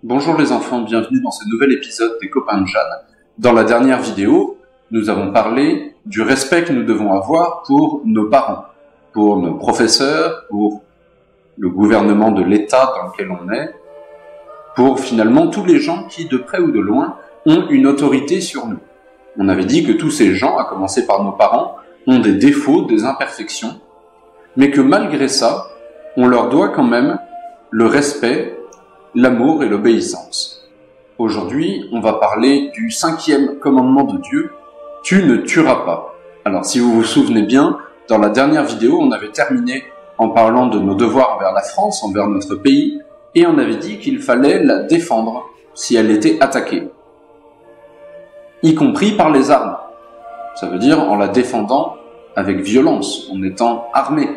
Bonjour les enfants, bienvenue dans ce nouvel épisode des copains de Jeanne. Dans la dernière vidéo, nous avons parlé du respect que nous devons avoir pour nos parents, pour nos professeurs, pour le gouvernement de l'État dans lequel on est, pour finalement tous les gens qui, de près ou de loin, ont une autorité sur nous. On avait dit que tous ces gens, à commencer par nos parents, ont des défauts, des imperfections, mais que malgré ça, on leur doit quand même le respect, l'amour et l'obéissance. Aujourd'hui, on va parler du 5e commandement de Dieu, « Tu ne tueras pas ». Alors, si vous vous souvenez bien, dans la dernière vidéo, on avait terminé en parlant de nos devoirs envers la France, envers notre pays, et on avait dit qu'il fallait la défendre si elle était attaquée, y compris par les armes. Ça veut dire en la défendant avec violence, en étant armé.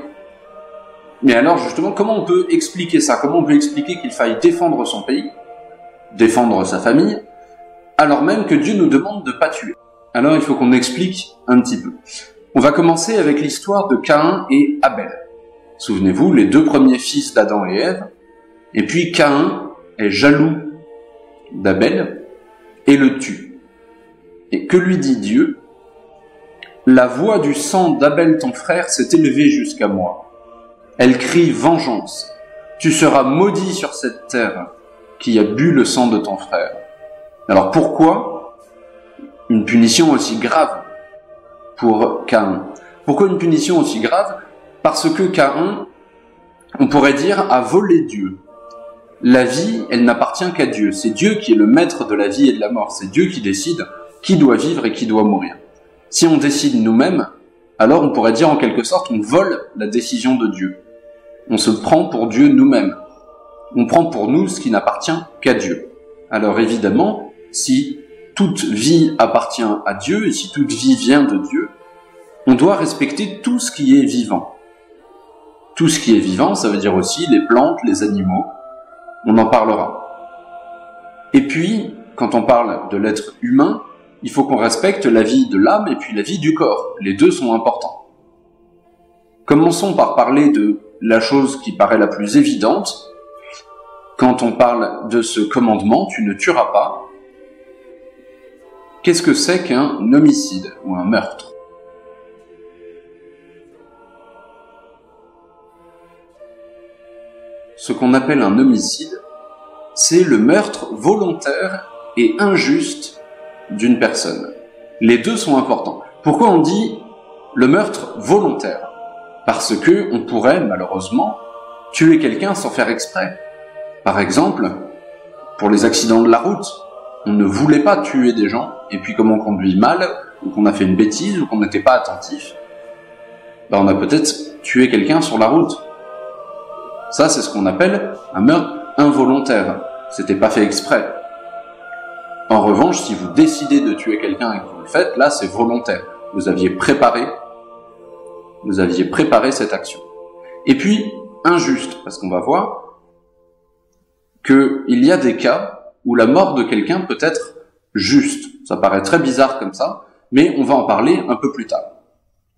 Mais alors justement, comment on peut expliquer ça? Comment on peut expliquer qu'il faille défendre son pays, défendre sa famille, alors même que Dieu nous demande de ne pas tuer? Alors il faut qu'on explique un petit peu. On va commencer avec l'histoire de Caïn et Abel. Souvenez-vous, les deux premiers fils d'Adam et Ève, et puis Caïn est jaloux d'Abel et le tue. Et que lui dit Dieu? « La voix du sang d'Abel ton frère s'est élevée jusqu'à moi. Elle crie vengeance. Tu seras maudit sur cette terre qui a bu le sang de ton frère. » Alors pourquoi une punition aussi grave pour Caïn? Pourquoi une punition aussi grave? Parce que Caïn, on pourrait dire, a volé Dieu. La vie, elle n'appartient qu'à Dieu. C'est Dieu qui est le maître de la vie et de la mort. C'est Dieu qui décide qui doit vivre et qui doit mourir. Si on décide nous-mêmes, alors on pourrait dire en quelque sorte on vole la décision de Dieu. On se prend pour Dieu nous-mêmes. On prend pour nous ce qui n'appartient qu'à Dieu. Alors évidemment, si toute vie appartient à Dieu et si toute vie vient de Dieu, on doit respecter tout ce qui est vivant. Tout ce qui est vivant, ça veut dire aussi les plantes, les animaux. On en parlera. Et puis, quand on parle de l'être humain, il faut qu'on respecte la vie de l'âme et puis la vie du corps. Les deux sont importants. Commençons par parler de la chose qui paraît la plus évidente. Quand on parle de ce commandement, tu ne tueras pas. Qu'est-ce que c'est qu'un homicide ou un meurtre? Ce qu'on appelle un homicide, c'est le meurtre volontaire et injuste d'une personne. Les deux sont importants. Pourquoi on dit le meurtre volontaire? Parce que on pourrait, malheureusement, tuer quelqu'un sans faire exprès. Par exemple, pour les accidents de la route, on ne voulait pas tuer des gens, et puis comme on conduit mal, ou qu'on a fait une bêtise, ou qu'on n'était pas attentif, on a peut-être tué quelqu'un sur la route. Ça, c'est ce qu'on appelle un meurtre involontaire. C'était pas fait exprès. En revanche, si vous décidez de tuer quelqu'un et que vous le faites, là, c'est volontaire. Vous aviez préparé cette action. Et puis, injuste, parce qu'on va voir qu'il y a des cas où la mort de quelqu'un peut être juste. Ça paraît très bizarre comme ça, mais on va en parler un peu plus tard.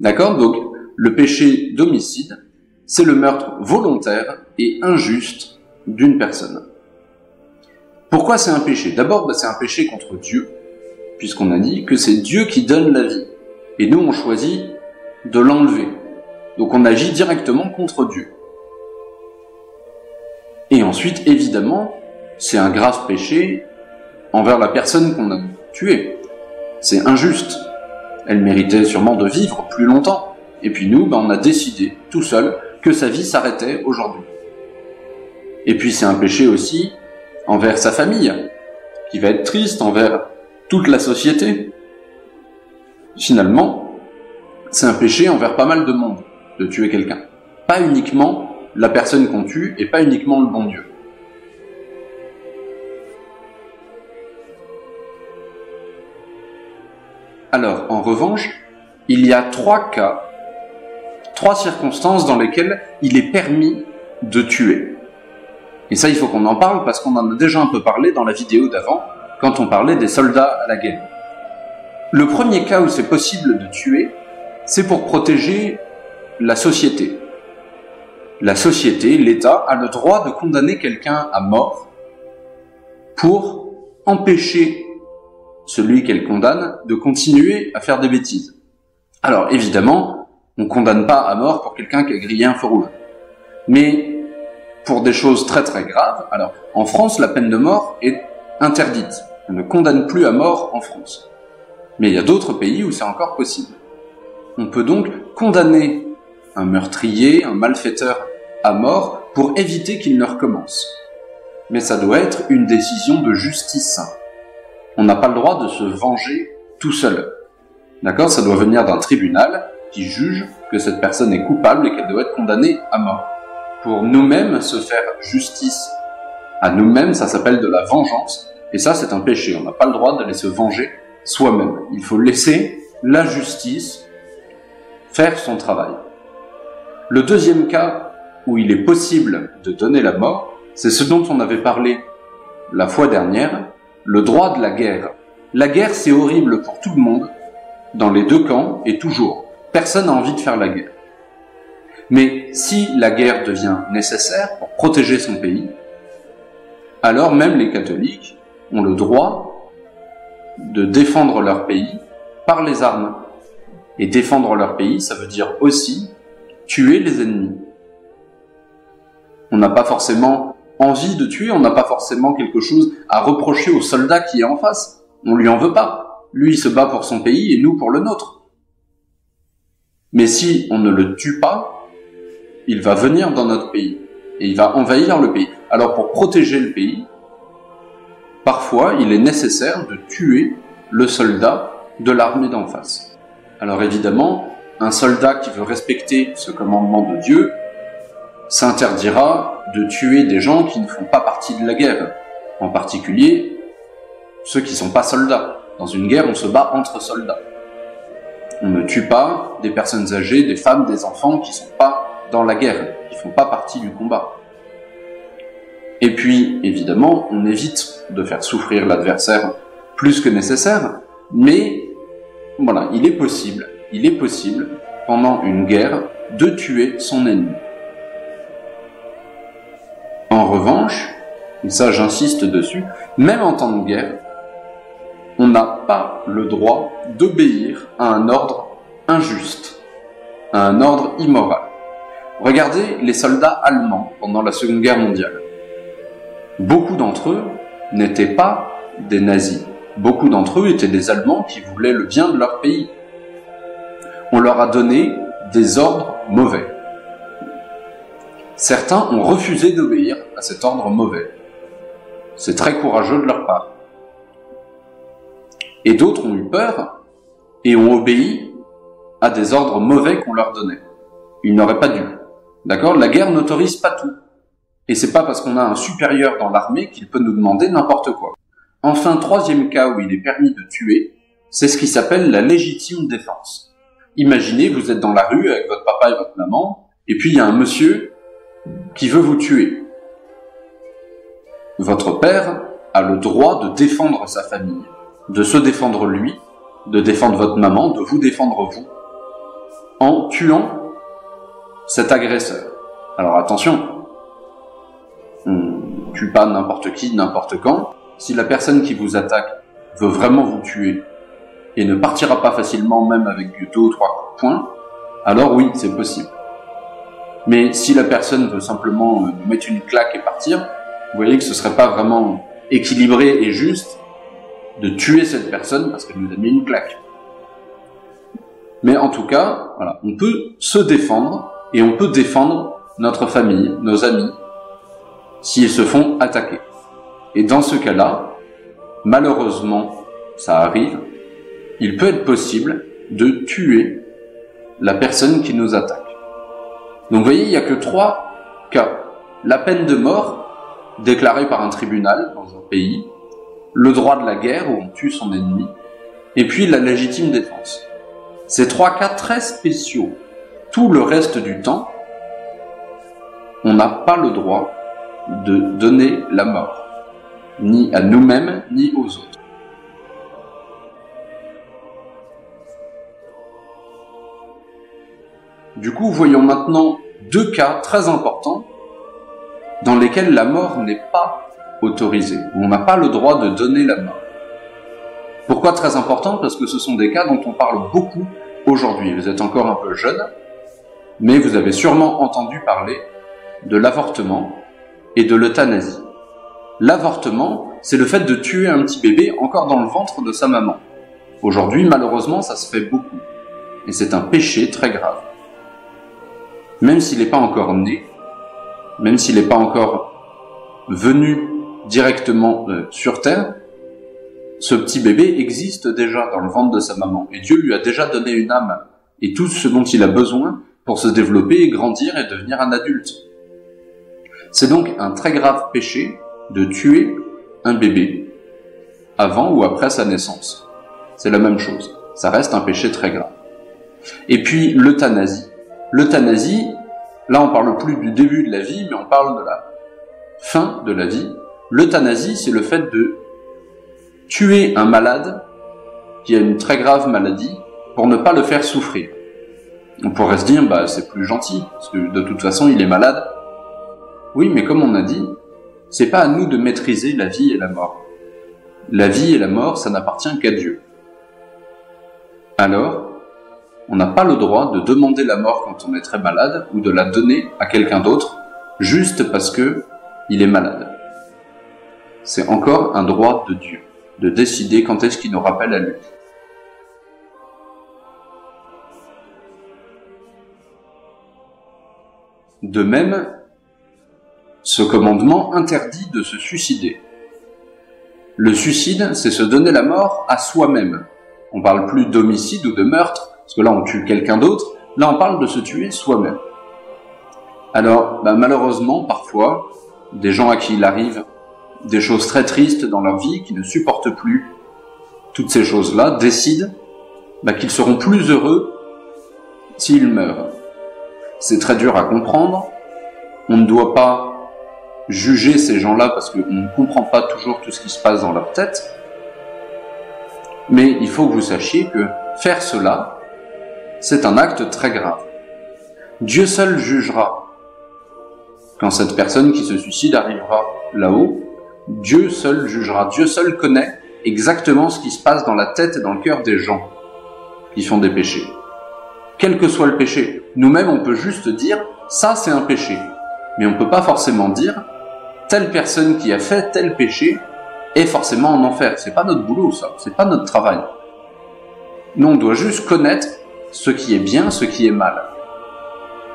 D'accord? Donc, le péché d'homicide, c'est le meurtre volontaire et injuste d'une personne. Pourquoi c'est un péché? D'abord, c'est un péché contre Dieu, puisqu'on a dit que c'est Dieu qui donne la vie. Et nous, on choisit de l'enlever. Donc on agit directement contre Dieu. Et ensuite, évidemment, c'est un grave péché envers la personne qu'on a tuée. C'est injuste. Elle méritait sûrement de vivre plus longtemps. Et puis nous, on a décidé, tout seul, que sa vie s'arrêtait aujourd'hui. Et puis c'est un péché aussi envers sa famille, qui va être triste, envers toute la société. Finalement, c'est un péché envers pas mal de monde, de tuer quelqu'un. Pas uniquement la personne qu'on tue, et pas uniquement le bon Dieu. Alors, en revanche, il y a 3 cas, 3 circonstances dans lesquelles il est permis de tuer. Et ça, il faut qu'on en parle parce qu'on en a déjà un peu parlé dans la vidéo d'avant, quand on parlait des soldats à la guerre. Le premier cas où c'est possible de tuer, c'est pour protéger la société. La société, l'État, a le droit de condamner quelqu'un à mort pour empêcher celui qu'elle condamne de continuer à faire des bêtises. Alors évidemment, on condamne pas à mort pour quelqu'un qui a grillé un feu rouge. Mais pour des choses très très graves, alors en France, la peine de mort est interdite. On ne condamne plus à mort en France. Mais il y a d'autres pays où c'est encore possible. On peut donc condamner un meurtrier, un malfaiteur à mort pour éviter qu'il ne recommence. Mais ça doit être une décision de justice. On n'a pas le droit de se venger tout seul. D'accord ? Ça doit venir d'un tribunal qui juge que cette personne est coupable et qu'elle doit être condamnée à mort. Pour nous-mêmes se faire justice à nous-mêmes, ça s'appelle de la vengeance. Et ça, c'est un péché. On n'a pas le droit d'aller se venger soi-même. Il faut laisser la justice faire son travail. Le deuxième cas où il est possible de donner la mort, c'est ce dont on avait parlé la fois dernière, le droit de la guerre. La guerre, c'est horrible pour tout le monde, dans les deux camps et toujours. Personne n'a envie de faire la guerre. Mais si la guerre devient nécessaire pour protéger son pays, alors même les catholiques ont le droit de défendre leur pays par les armes. Et défendre leur pays, ça veut dire aussi tuer les ennemis. On n'a pas forcément envie de tuer, on n'a pas forcément quelque chose à reprocher au soldat qui est en face. On lui en veut pas. Lui, il se bat pour son pays et nous pour le nôtre. Mais si on ne le tue pas, il va venir dans notre pays et il va envahir le pays. Alors pour protéger le pays, parfois il est nécessaire de tuer le soldat de l'armée d'en face. Alors évidemment, un soldat qui veut respecter ce commandement de Dieu s'interdira de tuer des gens qui ne font pas partie de la guerre, en particulier ceux qui ne sont pas soldats. Dans une guerre, on se bat entre soldats. On ne tue pas des personnes âgées, des femmes, des enfants qui ne sont pas dans la guerre, qui ne font pas partie du combat. Et puis, évidemment, on évite de faire souffrir l'adversaire plus que nécessaire, mais voilà, il est possible, pendant une guerre, de tuer son ennemi. En revanche, et ça j'insiste dessus, même en temps de guerre, on n'a pas le droit d'obéir à un ordre injuste, à un ordre immoral. Regardez les soldats allemands pendant la Seconde Guerre mondiale. Beaucoup d'entre eux n'étaient pas des nazis. Beaucoup d'entre eux étaient des Allemands qui voulaient le bien de leur pays. On leur a donné des ordres mauvais. Certains ont refusé d'obéir à cet ordre mauvais. C'est très courageux de leur part. Et d'autres ont eu peur et ont obéi à des ordres mauvais qu'on leur donnait. Ils n'auraient pas dû. D'accord ? La guerre n'autorise pas tout. Et c'est pas parce qu'on a un supérieur dans l'armée qu'il peut nous demander n'importe quoi. Enfin, troisième cas où il est permis de tuer, c'est ce qui s'appelle la légitime défense. Imaginez, vous êtes dans la rue avec votre papa et votre maman, et puis il y a un monsieur qui veut vous tuer. Votre père a le droit de défendre sa famille, de se défendre lui, de défendre votre maman, de vous défendre vous, en tuant cet agresseur. Alors attention, on ne tue pas n'importe qui, n'importe quand. Si la personne qui vous attaque veut vraiment vous tuer et ne partira pas facilement, même avec 2 ou 3 coups de poing, alors oui, c'est possible. Mais si la personne veut simplement nous mettre une claque et partir, vous voyez que ce serait pas vraiment équilibré et juste de tuer cette personne parce qu'elle nous a mis une claque. Mais en tout cas, voilà, on peut se défendre et on peut défendre notre famille, nos amis, s'ils se font attaquer. Et dans ce cas-là, malheureusement, ça arrive, il peut être possible de tuer la personne qui nous attaque. Donc vous voyez, il n'y a que 3 cas. La peine de mort, déclarée par un tribunal dans un pays, le droit de la guerre, où on tue son ennemi, et puis la légitime défense. Ces 3 cas très spéciaux. Tout le reste du temps, on n'a pas le droit de donner la mort, ni à nous-mêmes, ni aux autres. Du coup, voyons maintenant 2 cas très importants dans lesquels la mort n'est pas autorisé, où on n'a pas le droit de donner la mort. Pourquoi très important? Parce que ce sont des cas dont on parle beaucoup aujourd'hui. Vous êtes encore un peu jeune, mais vous avez sûrement entendu parler de l'avortement et de l'euthanasie. L'avortement, c'est le fait de tuer un petit bébé encore dans le ventre de sa maman. Aujourd'hui, malheureusement, ça se fait beaucoup. Et c'est un péché très grave. Même s'il n'est pas encore né, même s'il n'est pas encore venu directement sur Terre, ce petit bébé existe déjà dans le ventre de sa maman. Et Dieu lui a déjà donné une âme et tout ce dont il a besoin pour se développer, grandir et devenir un adulte. C'est donc un très grave péché de tuer un bébé avant ou après sa naissance. C'est la même chose. Ça reste un péché très grave. Et puis l'euthanasie. L'euthanasie, là on parle plus du début de la vie, mais on parle de la fin de la vie. L'euthanasie, c'est le fait de tuer un malade qui a une très grave maladie pour ne pas le faire souffrir. On pourrait se dire, c'est plus gentil, parce que de toute façon il est malade. Oui, mais comme on a dit, c'est pas à nous de maîtriser la vie et la mort. La vie et la mort, ça n'appartient qu'à Dieu. Alors, on n'a pas le droit de demander la mort quand on est très malade ou de la donner à quelqu'un d'autre juste parce que il est malade. C'est encore un droit de Dieu de décider quand est-ce qu'il nous rappelle à lui. De même, ce commandement interdit de se suicider. Le suicide, c'est se donner la mort à soi-même. On parle plus d'homicide ou de meurtre, parce que là on tue quelqu'un d'autre, là on parle de se tuer soi-même. Alors, malheureusement, parfois, des gens à qui il arrive des choses très tristes dans leur vie, qui ne supportent plus toutes ces choses-là, décident qu'ils seront plus heureux s'ils meurent. C'est très dur à comprendre, on ne doit pas juger ces gens-là parce qu'on ne comprend pas toujours tout ce qui se passe dans leur tête, mais il faut que vous sachiez que faire cela, c'est un acte très grave. Dieu seul jugera. Quand cette personne qui se suicide arrivera là-haut, Dieu seul jugera. Dieu seul connaît exactement ce qui se passe dans la tête et dans le cœur des gens qui font des péchés. Quel que soit le péché, nous-mêmes on peut juste dire « ça c'est un péché ». Mais on ne peut pas forcément dire « telle personne qui a fait tel péché est forcément en enfer ». C'est pas notre boulot ça, c'est pas notre travail. Nous on doit juste connaître ce qui est bien, ce qui est mal.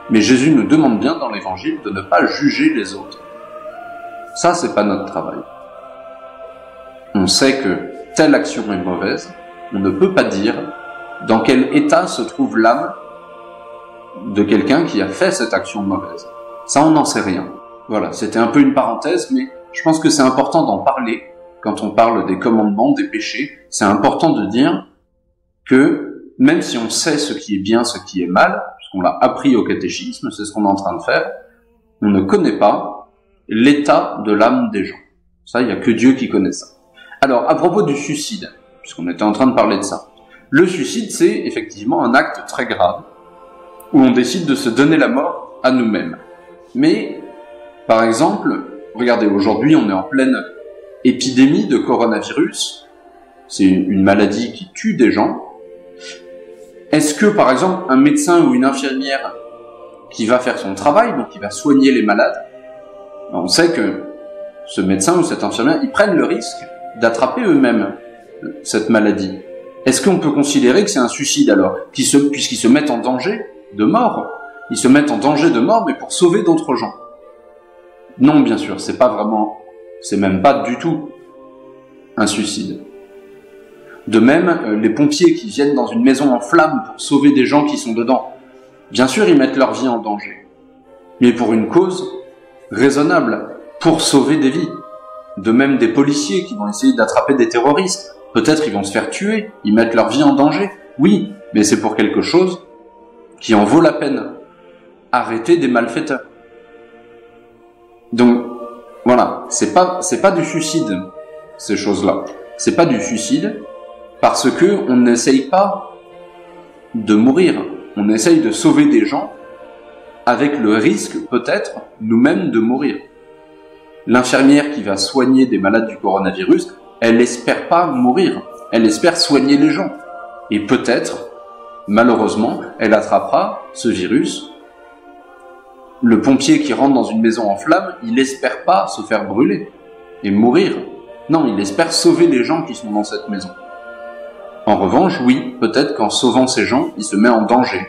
Mais Jésus nous demande bien dans l'Évangile de ne pas juger les autres. Ça, c'est pas notre travail. On sait que telle action est mauvaise, on ne peut pas dire dans quel état se trouve l'âme de quelqu'un qui a fait cette action mauvaise. Ça, on n'en sait rien. Voilà, c'était un peu une parenthèse, mais je pense que c'est important d'en parler quand on parle des commandements, des péchés. C'est important de dire que même si on sait ce qui est bien, ce qui est mal, puisqu'on l'a appris au catéchisme, c'est ce qu'on est en train de faire, on ne connaît pas l'état de l'âme des gens. Ça, il n'y a que Dieu qui connaît ça. Alors, à propos du suicide, puisqu'on était en train de parler de ça, le suicide, c'est effectivement un acte très grave, où on décide de se donner la mort à nous-mêmes. Mais, par exemple, regardez, aujourd'hui, on est en pleine épidémie de coronavirus, c'est une maladie qui tue des gens. Est-ce que, par exemple, un médecin ou une infirmière qui va faire son travail, donc qui va soigner les malades, on sait que ce médecin ou cette infirmière, ils prennent le risque d'attraper eux-mêmes cette maladie. Est-ce qu'on peut considérer que c'est un suicide alors, puisqu'ils se mettent en danger de mort? Ils se mettent en danger de mort, mais pour sauver d'autres gens. Non, bien sûr, c'est même pas du tout un suicide. De même, les pompiers qui viennent dans une maison en flammes pour sauver des gens qui sont dedans, bien sûr, ils mettent leur vie en danger, mais pour une cause raisonnable, pour sauver des vies. De même, des policiers qui vont essayer d'attraper des terroristes, peut-être ils vont se faire tuer, ils mettent leur vie en danger, oui, mais c'est pour quelque chose qui en vaut la peine. Arrêter des malfaiteurs. Donc, voilà, c'est pas du suicide, ces choses-là. C'est pas du suicide, parce que on n'essaye pas de mourir, on essaye de sauver des gens avec le risque, peut-être, nous-mêmes de mourir. L'infirmière qui va soigner des malades du coronavirus, elle espère pas mourir, elle espère soigner les gens. Et peut-être, malheureusement, elle attrapera ce virus. Le pompier qui rentre dans une maison en flammes, il espère pas se faire brûler et mourir. Non, il espère sauver les gens qui sont dans cette maison. En revanche, oui, peut-être qu'en sauvant ces gens, il se met en danger.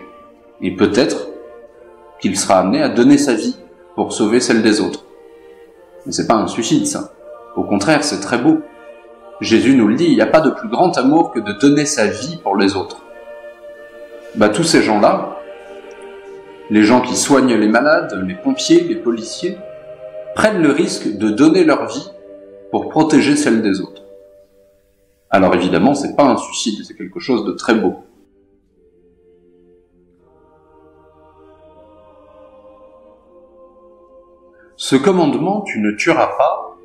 Et peut-être qu'il sera amené à donner sa vie pour sauver celle des autres. Mais c'est pas un suicide, ça. Au contraire, c'est très beau. Jésus nous le dit, il n'y a pas de plus grand amour que de donner sa vie pour les autres. Tous ces gens-là, les gens qui soignent les malades, les pompiers, les policiers, prennent le risque de donner leur vie pour protéger celle des autres. Alors évidemment, c'est pas un suicide, c'est quelque chose de très beau. Ce commandement, tu ne tueras pas,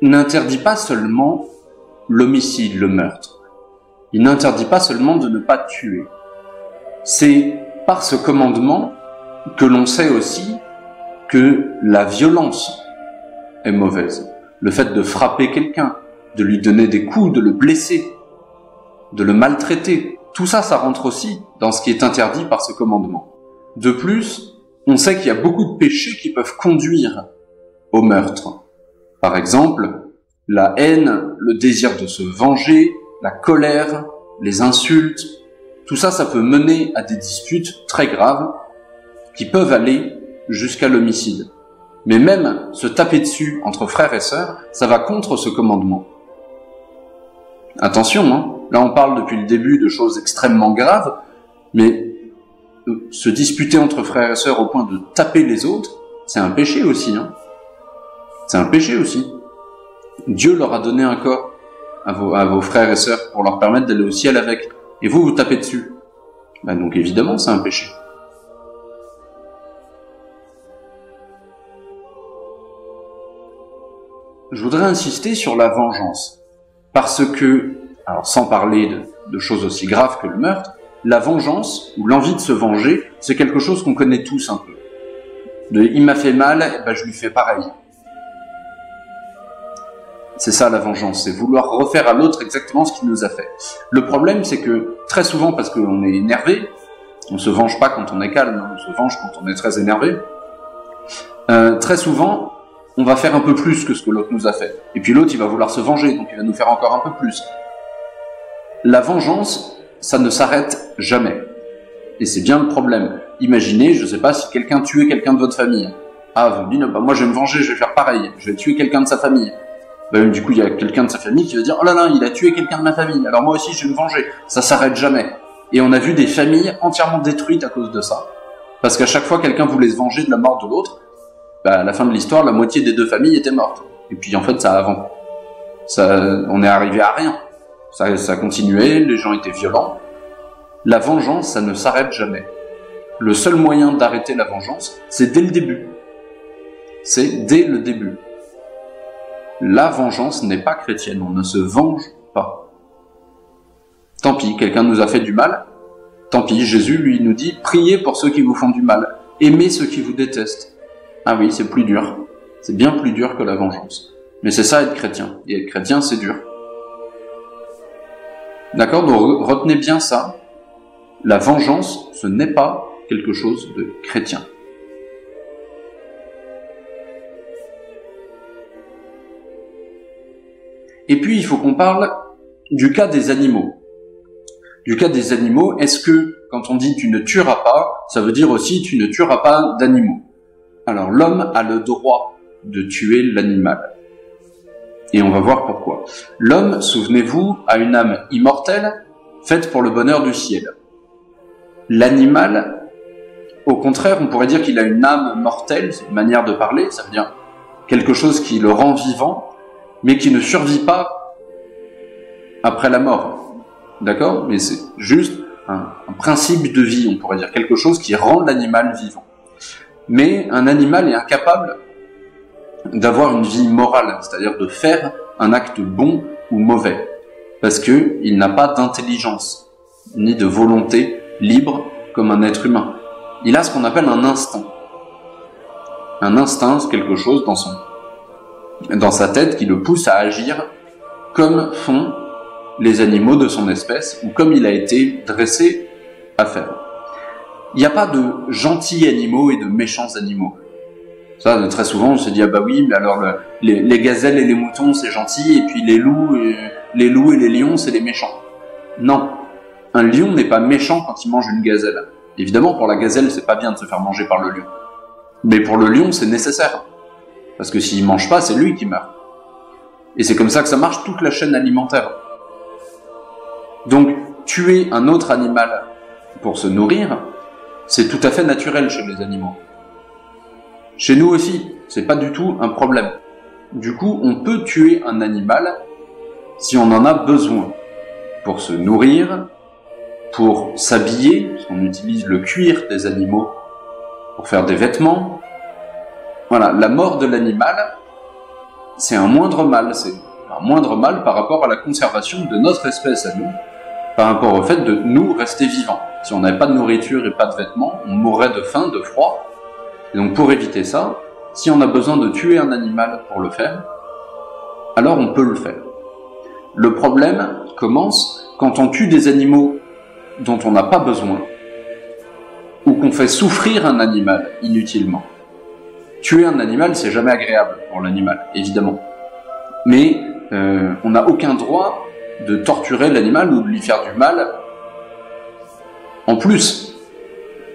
n'interdit pas seulement l'homicide, le meurtre. Il n'interdit pas seulement de ne pas tuer. C'est par ce commandement que l'on sait aussi que la violence est mauvaise. Le fait de frapper quelqu'un, de lui donner des coups, de le blesser, de le maltraiter, tout ça, ça rentre aussi dans ce qui est interdit par ce commandement. De plus, on sait qu'il y a beaucoup de péchés qui peuvent conduire au meurtre. Par exemple, la haine, le désir de se venger, la colère, les insultes, tout ça, ça peut mener à des disputes très graves qui peuvent aller jusqu'à l'homicide. Mais même se taper dessus entre frères et sœurs, ça va contre ce commandement. Attention, hein, là on parle depuis le début de choses extrêmement graves, mais se disputer entre frères et sœurs au point de taper les autres, c'est un péché aussi. Hein. C'est un péché aussi. Dieu leur a donné un corps à vos frères et sœurs pour leur permettre d'aller au ciel avec. Et vous, vous tapez dessus. Donc évidemment, c'est un péché. Je voudrais insister sur la vengeance. Parce que, alors sans parler de choses aussi graves que le meurtre, la vengeance, ou l'envie de se venger, c'est quelque chose qu'on connaît tous un peu. Il m'a fait mal, je lui fais pareil. C'est ça la vengeance, c'est vouloir refaire à l'autre exactement ce qu'il nous a fait. Le problème, c'est que très souvent, parce qu'on est énervé, on se venge pas quand on est calme, on se venge quand on est très énervé, très souvent, on va faire un peu plus que ce que l'autre nous a fait. Et puis l'autre, il va vouloir se venger, donc il va nous faire encore un peu plus. La vengeance, ça ne s'arrête jamais. Et c'est bien le problème. Imaginez, je sais pas, si quelqu'un tuait quelqu'un de votre famille. Ah, vous dites, moi je vais me venger, je vais faire pareil, je vais tuer quelqu'un de sa famille. Du coup, il y a quelqu'un de sa famille qui va dire « Oh là là, il a tué quelqu'un de ma famille, alors moi aussi je vais me venger. » Ça s'arrête jamais. Et on a vu des familles entièrement détruites à cause de ça. Parce qu'à chaque fois, quelqu'un voulait se venger de la mort de l'autre, à la fin de l'histoire, la moitié des deux familles étaient mortes. Et puis en fait, on est arrivé à rien. Ça continuait, les gens étaient violents. La vengeance, ça ne s'arrête jamais. Le seul moyen d'arrêter la vengeance, c'est dès le début. C'est dès le début. La vengeance n'est pas chrétienne, on ne se venge pas. Tant pis, quelqu'un nous a fait du mal, tant pis, Jésus lui nous dit, priez pour ceux qui vous font du mal, aimez ceux qui vous détestent. Ah oui, c'est plus dur, c'est bien plus dur que la vengeance. Mais c'est ça être chrétien, et être chrétien c'est dur. D'accord, donc retenez bien ça, la vengeance, ce n'est pas quelque chose de chrétien. Et puis, il faut qu'on parle du cas des animaux. Du cas des animaux, est-ce que, quand on dit « tu ne tueras pas », ça veut dire aussi « tu ne tueras pas d'animaux ». Alors, l'homme a le droit de tuer l'animal. Et on va voir pourquoi. L'homme, souvenez-vous, a une âme immortelle, faite pour le bonheur du ciel. L'animal, au contraire, on pourrait dire qu'il a une âme mortelle, c'est une manière de parler, ça veut dire quelque chose qui le rend vivant, mais qui ne survit pas après la mort. D'accord ? Mais c'est juste un principe de vie, on pourrait dire, quelque chose qui rend l'animal vivant. Mais un animal est incapable d'avoir une vie morale, c'est-à-dire de faire un acte bon ou mauvais, parce qu'il n'a pas d'intelligence, ni de volonté libre comme un être humain. Il a ce qu'on appelle un instinct. Un instinct, c'est quelque chose dans dans sa tête qui le pousse à agir comme font les animaux de son espèce, ou comme il a été dressé à faire. Il n'y a pas de gentils animaux et de méchants animaux. Ça, très souvent, on se dit, ah bah oui, mais alors les gazelles et les moutons, c'est gentil, et puis les loups et les lions, c'est les méchants. Non. Un lion n'est pas méchant quand il mange une gazelle. Évidemment, pour la gazelle, c'est pas bien de se faire manger par le lion. Mais pour le lion, c'est nécessaire. Parce que s'il mange pas, c'est lui qui meurt. Et c'est comme ça que ça marche toute la chaîne alimentaire. Donc, tuer un autre animal pour se nourrir, c'est tout à fait naturel chez les animaux. Chez nous aussi, c'est pas du tout un problème. Du coup, on peut tuer un animal si on en a besoin. Pour se nourrir, pour s'habiller, parce qu'on utilise le cuir des animaux pour faire des vêtements. Voilà, la mort de l'animal, c'est un moindre mal. C'est un moindre mal par rapport à la conservation de notre espèce à nous, par rapport au fait de nous rester vivants. Si on n'avait pas de nourriture et pas de vêtements, on mourrait de faim, de froid. Et donc pour éviter ça, si on a besoin de tuer un animal pour le faire, alors on peut le faire. Le problème commence quand on tue des animaux dont on n'a pas besoin, ou qu'on fait souffrir un animal inutilement. Tuer un animal, c'est jamais agréable pour l'animal, évidemment. Mais on n'a aucun droit de torturer l'animal ou de lui faire du mal. En plus,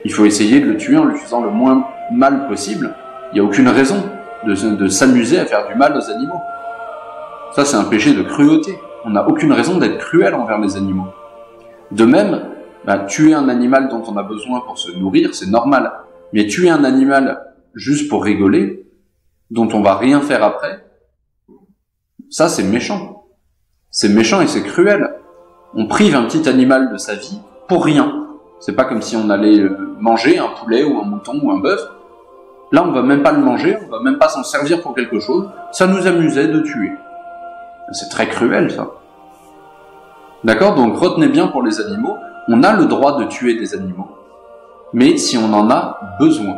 il faut essayer de le tuer en lui faisant le moins mal possible. Il n'y a aucune raison de s'amuser à faire du mal aux animaux. Ça, c'est un péché de cruauté. On n'a aucune raison d'être cruel envers les animaux. De même, tuer un animal dont on a besoin pour se nourrir, c'est normal. Mais tuer un animal juste pour rigoler, dont on va rien faire après, ça, c'est méchant. C'est méchant et c'est cruel. On prive un petit animal de sa vie pour rien. C'est pas comme si on allait manger un poulet ou un mouton ou un bœuf. Là, on va même pas le manger, on va même pas s'en servir pour quelque chose. Ça nous amusait de tuer. C'est très cruel, ça. D'accord? Donc, retenez bien pour les animaux, on a le droit de tuer des animaux, mais si on en a besoin.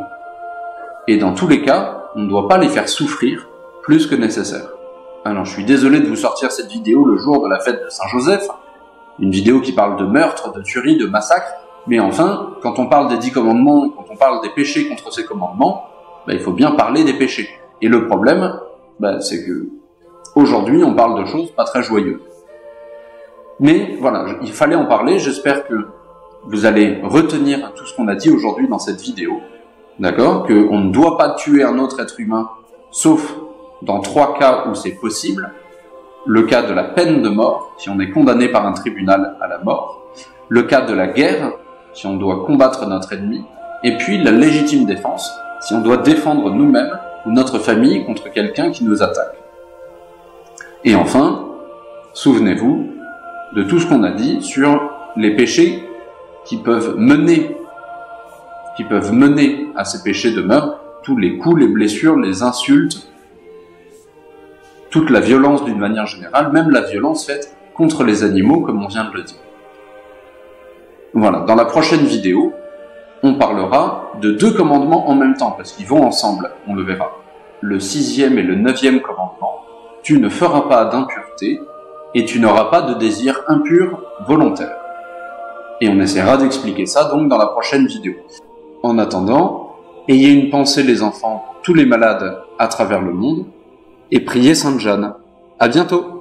Et dans tous les cas, on ne doit pas les faire souffrir plus que nécessaire. Alors, je suis désolé de vous sortir cette vidéo le jour de la fête de Saint-Joseph, une vidéo qui parle de meurtre, de tuerie, de massacre, mais enfin, quand on parle des 10 commandements, quand on parle des péchés contre ces commandements, il faut bien parler des péchés. Et le problème, c'est que aujourd'hui, on parle de choses pas très joyeuses. Mais voilà, il fallait en parler, j'espère que vous allez retenir tout ce qu'on a dit aujourd'hui dans cette vidéo. D'accord? Qu'on ne doit pas tuer un autre être humain, sauf dans 3 cas où c'est possible. Le cas de la peine de mort, si on est condamné par un tribunal à la mort. Le cas de la guerre, si on doit combattre notre ennemi. Et puis la légitime défense, si on doit défendre nous-mêmes ou notre famille contre quelqu'un qui nous attaque. Et enfin, souvenez-vous de tout ce qu'on a dit sur les péchés qui peuvent mener à ces péchés de meurtre, tous les coups, les blessures, les insultes, toute la violence d'une manière générale, même la violence faite contre les animaux, comme on vient de le dire. Voilà, dans la prochaine vidéo, on parlera de 2 commandements en même temps, parce qu'ils vont ensemble, on le verra. Le 6e et le 9e commandement, tu ne feras pas d'impureté, et tu n'auras pas de désir impur volontaire. Et on essaiera d'expliquer ça donc dans la prochaine vidéo. En attendant, ayez une pensée les enfants, tous les malades à travers le monde, et priez Sainte Jeanne. À bientôt!